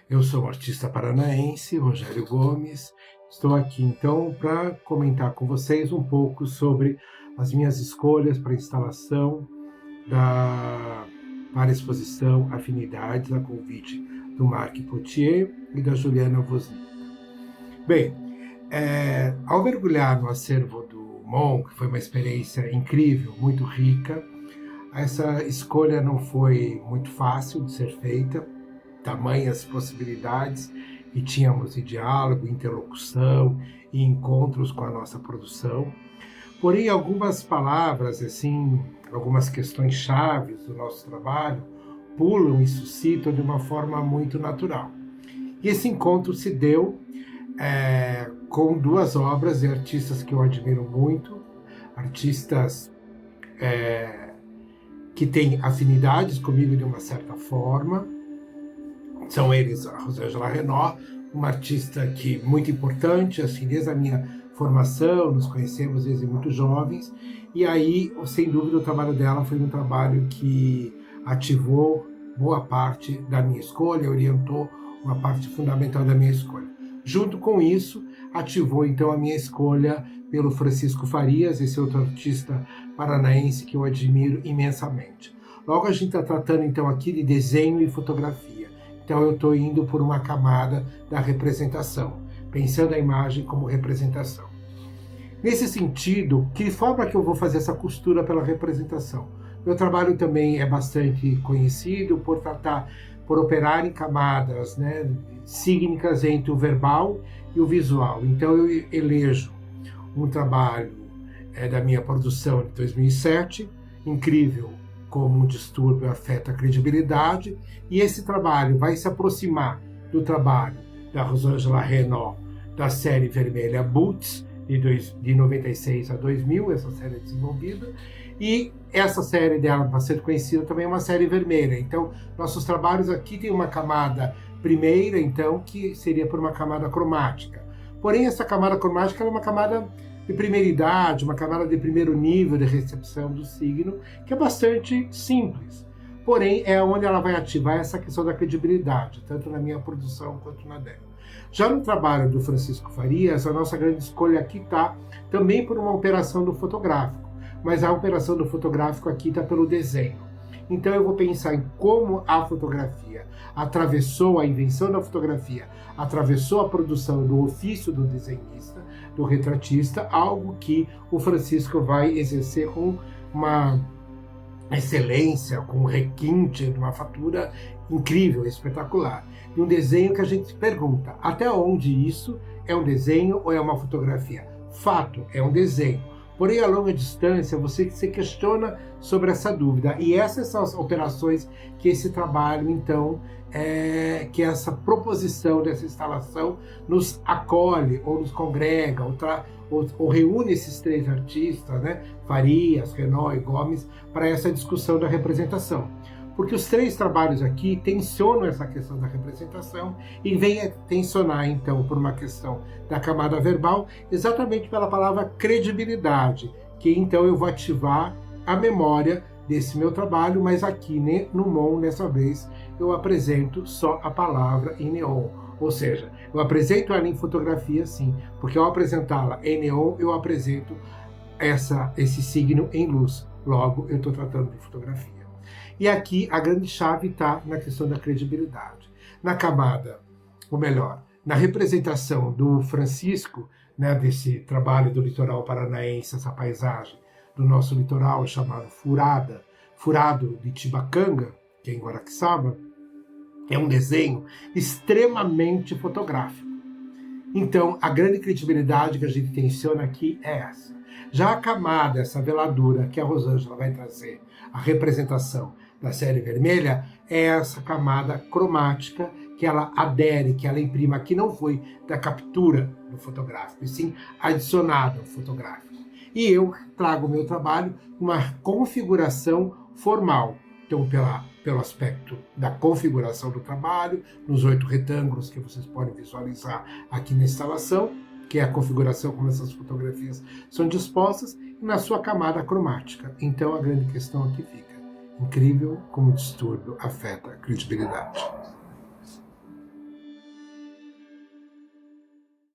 Eu sou o artista paranaense, Rogério Gomes. Estou aqui então para comentar com vocês um pouco sobre as minhas escolhas para a instalação para a exposição Afinidades, a convite do Marc Potier e da Juliana Wozniak. Bem, ao mergulhar no acervo do MON, que foi uma experiência incrível, muito rica, essa escolha não foi muito fácil de ser feita, tamanhas possibilidades, e tínhamos de diálogo, interlocução e encontros com a nossa produção. Porém, algumas palavras, assim, algumas questões chaves do nosso trabalho pulam e suscitam de uma forma muito natural. E esse encontro se deu com duas obras de artistas que eu admiro muito, artistas que têm afinidades comigo de uma certa forma. São eles a Rosângela Renaud, uma artista que muito importante, assim, desde a minha formação, nos conhecemos desde muito jovens, e aí, sem dúvida, o trabalho dela foi um trabalho que ativou boa parte da minha escolha, orientou uma parte fundamental da minha escolha. Junto com isso, ativou então a minha escolha pelo Francisco Farias, esse outro artista paranaense que eu admiro imensamente. Logo, a gente está tratando então aqui de desenho e fotografia. Então eu estou indo por uma camada da representação, pensando a imagem como representação. Nesse sentido, que forma que eu vou fazer essa costura pela representação? Meu trabalho também é bastante conhecido por operar em camadas, né, sígnicas entre o verbal e o visual. Então eu elejo um trabalho da minha produção de 2007, incrível, como um distúrbio afeta a credibilidade, e esse trabalho vai se aproximar do trabalho da Rosângela Renaud, da série vermelha Boots, de 96 a 2000, essa série é desenvolvida, e essa série dela, para ser conhecida, também é uma série vermelha. Então, nossos trabalhos aqui têm uma camada primeira, então, que seria por uma camada cromática. Porém, essa camada cromática é uma camada de primeira idade, uma camada de primeiro nível de recepção do signo, que é bastante simples. Porém, é onde ela vai ativar essa questão da credibilidade, tanto na minha produção quanto na dela. Já no trabalho do Francisco Farias, a nossa grande escolha aqui está também por uma operação do fotográfico, mas a operação do fotográfico aqui está pelo desenho. Então eu vou pensar em como a fotografia atravessou a invenção da fotografia, atravessou a produção do ofício do desenhista, do retratista, algo que o Francisco vai exercer com uma excelência, com um requinte, uma fatura incrível, espetacular. E um desenho que a gente se pergunta, até onde isso é um desenho ou é uma fotografia? Fato, é um desenho. Porém, a longa distância, você se questiona sobre essa dúvida. E essas são as operações que esse trabalho, então, que essa proposição dessa instalação nos acolhe, ou nos congrega, ou reúne esses três artistas, né, Farias, Renaud e Gomes, para essa discussão da representação. Porque os três trabalhos aqui tensionam essa questão da representação e vêm tensionar, então, por uma questão da camada verbal, exatamente pela palavra credibilidade, que então eu vou ativar a memória desse meu trabalho, mas aqui no MON, dessa vez, eu apresento só a palavra em neon. Ou seja, eu apresento ela em fotografia, sim, porque ao apresentá-la em neon, eu apresento esse signo em luz. Logo, eu estou tratando de fotografia. E aqui a grande chave está na questão da credibilidade. Na camada, ou melhor, na representação do Francisco, né, desse trabalho do litoral paranaense, essa paisagem do nosso litoral chamado Furado de Tibacanga, que é em Guaraqueçaba, é um desenho extremamente fotográfico. Então, a grande credibilidade que a gente tensiona aqui é essa. Já a camada, essa veladura que a Rosângela vai trazer, a representação da série vermelha, é essa camada cromática que ela adere, que ela imprima, que não foi da captura do fotográfico, e sim adicionada ao fotográfico. E eu trago o meu trabalho uma configuração formal. Então, pelo aspecto da configuração do trabalho, nos 8 retângulos que vocês podem visualizar aqui na instalação, que é a configuração como essas fotografias são dispostas, e na sua camada cromática. Então, a grande questão aqui fica: incrível como o distúrbio afeta a credibilidade.